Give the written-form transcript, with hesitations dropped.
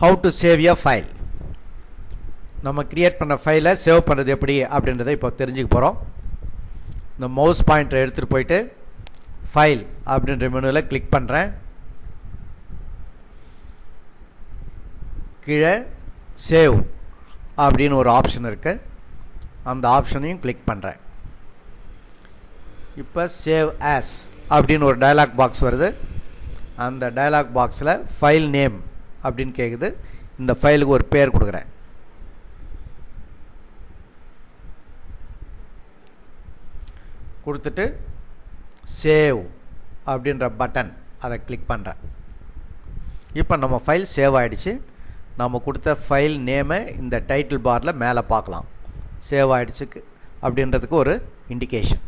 how to save a file. நம்ம create பண்ண ஃபைலை சேவ் பண்ணுறது எப்படி அப்படின்றத இப்போ தெரிஞ்சுக்க போகிறோம். இந்த மவுஸ் பாயிண்டரை எடுத்துகிட்டு போயிட்டு ஃபைல் அப்படின்ற மெனுவில் கிளிக் பண்ணுறேன். கீழே சேவ் அப்படின்னு ஒரு ஆப்ஷன் இருக்குது, அந்த ஆப்ஷனையும் கிளிக் பண்ணுறேன். இப்போ சேவ் ஆஸ் அப்படின்னு ஒரு டயலாக் பாக்ஸ் வருது. அந்த டயலாக் பாக்ஸில் ஃபைல் நேம் அப்படின்னு கேட்குது. இந்த ஃபைலுக்கு ஒரு பேர் கொடுக்குறேன். கொடுத்துட்டு சேவ் அப்படின்ற பட்டன் அதை கிளிக் பண்ணுறேன். இப்போ நம்ம ஃபைல் சேவ் ஆகிடுச்சு. நம்ம கொடுத்த ஃபைல் நேமை இந்த டைட்டில் பாரில் மேலே பார்க்கலாம். சேவ் ஆகிடுச்சுக்கு அப்படின்றதுக்கு ஒரு இண்டிகேஷன்.